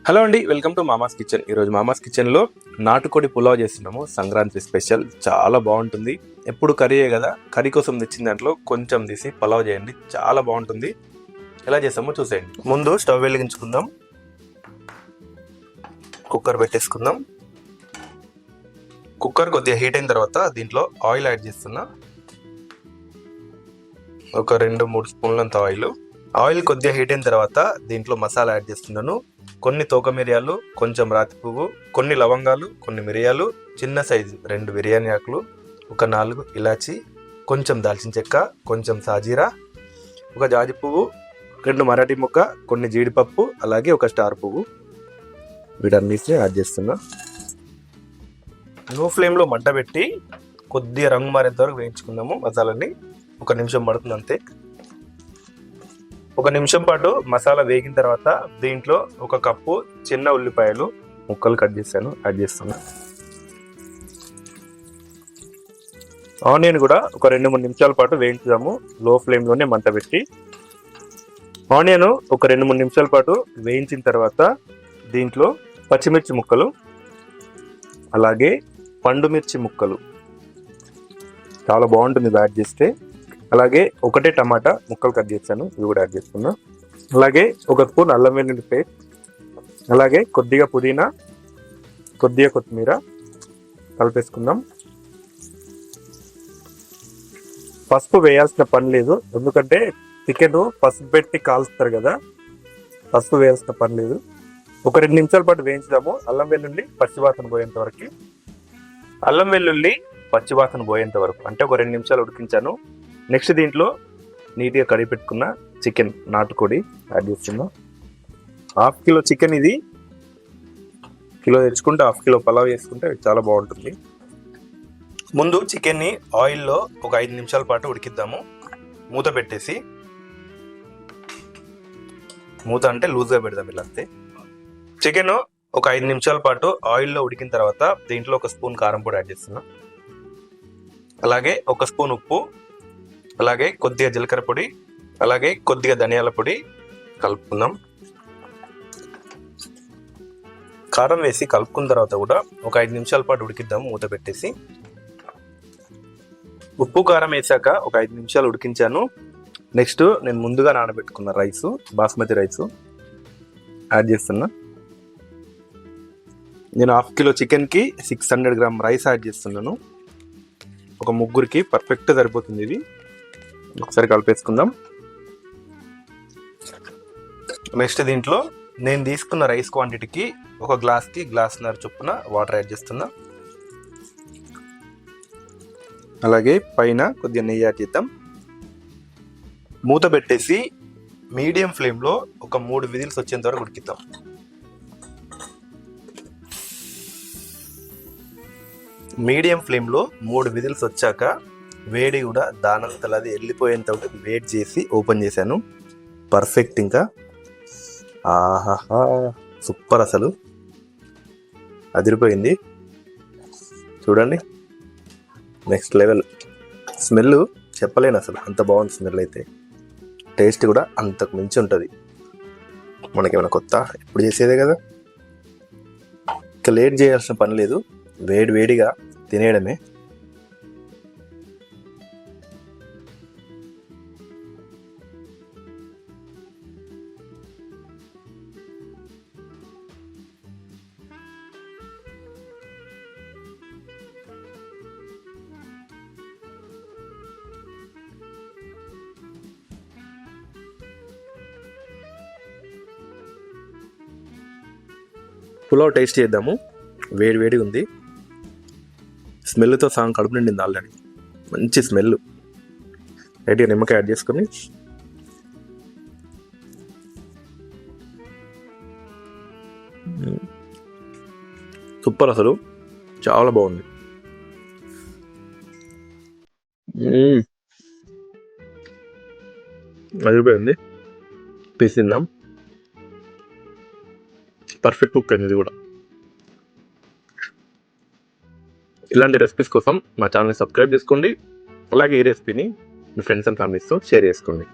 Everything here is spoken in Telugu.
హలో అండి, వెల్కమ్ టు మామాస్ కిచెన్. ఈరోజు మామాస్ కిచెన్లో నాటుకోడి పులావ్ చేస్తున్నాము. సంక్రాంతి స్పెషల్, చాలా బాగుంటుంది. ఎప్పుడు కర్రీయే కదా, కర్రీ కోసం తెచ్చిన దాంట్లో కొంచెం తీసి పులావ్ చేయండి, చాలా బాగుంటుంది. ఎలా చేస్తామో చూసేయండి. ముందు స్టవ్ వెలిగించుకుందాం, కుక్కర్ పెట్టేసుకుందాం. కుక్కర్ కొద్దిగా హీట్ అయిన తర్వాత దీంట్లో ఆయిల్ యాడ్ చేస్తున్నా. ఒక 2-3 స్పూన్లంత ఆయిల్ కొద్దిగా హీట్ అయిన తర్వాత దీంట్లో మసాలా యాడ్ చేస్తున్నాను. కొన్ని తోక మిరియాలు, కొంచెం రాతి పువ్వు, కొన్ని లవంగాలు, కొన్ని మిరియాలు, చిన్న సైజు 2 బిర్యానీ ఆకులు, ఒక 4 ఇలాచి, కొంచెం దాల్చిన చెక్క, కొంచెం సాజీరా, ఒక జాజి పువ్వు, 2 మరాఠీ ముక్క, కొన్ని జీడిపప్పు, అలాగే ఒక స్టార్ పువ్వు. వీటన్నిటిని యాడ్ చేస్తున్నా. లో ఫ్లేమ్లో మంట పెట్టి కొద్దిగా రంగు మారేంత వరకు వేయించుకుందాము. మసాలాని 1 నిమిషం పడుతుంది అంతే. 1 నిమిషం పాటు మసాలా వేగిన తర్వాత దీంట్లో 1 కప్పు చిన్న ఉల్లిపాయలు ముక్కలు కట్ చేశాను, యాడ్ చేస్తున్నా. ఆనియన్ కూడా ఒక 2-3 నిమిషాల పాటు వేయించుదాము, లో ఫ్లేమ్లోనే మంట పెట్టి. ఆనియన్ ఒక 2-3 నిమిషాల పాటు వేయించిన తర్వాత దీంట్లో పచ్చిమిర్చి ముక్కలు, అలాగే పండు మిర్చి ముక్కలు, చాలా బాగుంటుంది ఇది యాడ్ చేస్తే. అలాగే 1 టమాటా ముక్కలు కట్ చేశాను, ఇవి కూడా యాడ్ చేస్తున్నా. అలాగే 1 స్పూన్ అల్లం వెల్లుల్లి పేస్ట్, అలాగే కొద్దిగా పుదీనా, కొద్దిగా కొత్తిమీర కలిపేసుకుందాం. పసుపు వేయాల్సిన పని లేదు, ఎందుకంటే చికెన్ పసుపు పెట్టి కాల్స్తారు కదా, పసుపు వేయాల్సిన పని లేదు. ఒక 2 నిమిషాల పాటు వేయించుదాము. అల్లం వెల్లుల్లి పచ్చివాసన పోయేంత వరకు, అంటే ఒక 2 నిమిషాలు ఉడికించాను. నెక్స్ట్ దీంట్లో నీట్గా కడిగి పెట్టుకున్న చికెన్, నాటుకోడి యాడ్ చేస్తున్నా. 1/2 కిలో చికెన్ ఇది. కిలో తెచ్చుకుంటే 1/2 కిలో పలావ్ చేసుకుంటే చాలా బాగుంటుంది. ముందు చికెన్ని ఆయిల్లో ఒక 5 నిమిషాల పాటు ఉడికిద్దాము. మూత పెట్టేసి, మూత అంటే లూజ్గా పెడదాం ఇలా అంతే. చికెన్ ఒక 5 నిమిషాల పాటు ఆయిల్లో ఉడికిన తర్వాత దీంట్లో 1 స్పూన్ కారం పొడి యాడ్ చేస్తున్నా. అలాగే 1 స్పూన్ ఉప్పు, అలాగే కొద్దిగా జీలకర్ర పొడి, అలాగే కొద్దిగా ధనియాల పొడి కలుపుకుందాం. కారం వేసి కలుపుకున్న తర్వాత కూడా ఒక 5 నిమిషాల పాటు ఉడికిద్దాము మూత పెట్టేసి. ఉప్పు కారం వేసాక ఒక 5 నిమిషాలు ఉడికించాను. నెక్స్ట్ నేను ముందుగా నానబెట్టుకున్న రైసు, బాస్మతి రైసు యాడ్ చేస్తున్నా. నేను 1/2 కిలో చికెన్కి 600 గ్రామ్ రైస్ యాడ్ చేస్తున్నాను. ఒక ముగ్గురికి పర్ఫెక్ట్ సరిపోతుంది ఇది. ఒకసారి కలిపేసుకుందాం. నెక్స్ట్ దీంట్లో నేను తీసుకున్న రైస్ క్వాంటిటీకి 1 గ్లాస్కి 1.5 గ్లాస్ చొప్పున వాటర్ యాడ్ చేస్తున్నా. అలాగే పైన కొద్దిగా నెయ్యి యాడ్ చేద్దాం. మూత పెట్టేసి మీడియం ఫ్లేమ్లో ఒక 3 విజిల్స్ వచ్చేంత వరకు ఉడికిద్దాం. మీడియం ఫ్లేమ్లో 3 విజిల్స్ వచ్చాక వేడి కూడా దానంతలది వెళ్ళిపోయేంత వెయిట్ చేసి ఓపెన్ చేశాను. పర్ఫెక్ట్, ఇంకా ఆహాహా సూపర్, అసలు అదిరిపోయింది. చూడండి, నెక్స్ట్ లెవెల్ స్మెల్ చెప్పలేను, అసలు అంత బాగుంది స్మెల్. అయితే టేస్ట్ కూడా అంతకు మించి ఉంటుంది. మనకేమైనా కొత్త, ఎప్పుడు చేసేదే కదా, ఇంకా లేట్ చేయాల్సిన పని లేదు, వేడిగా తినేయడమే. పులావ్ టేస్ట్ చేద్దాము. వేడిగా ఉంది, స్మెల్తో సగం కడుపు నిండింది ఆల్రెడీ. మంచి స్మెల్. రెడీగా నిమ్మకాయ యాడ్ చేసుకొని సూపర్, అసలు చాలా బాగుంది. అయిపోయింది, పీస్ తిందాం. పర్ఫెక్ట్ కుక్ అయింది ఇది కూడా. ఇలాంటి రెసిపీస్ కోసం మా ఛానల్ని సబ్స్క్రైబ్ చేసుకోండి. అలాగే ఈ రెసిపీని మీ ఫ్రెండ్స్ అండ్ ఫ్యామిలీస్తో షేర్ చేసుకోండి.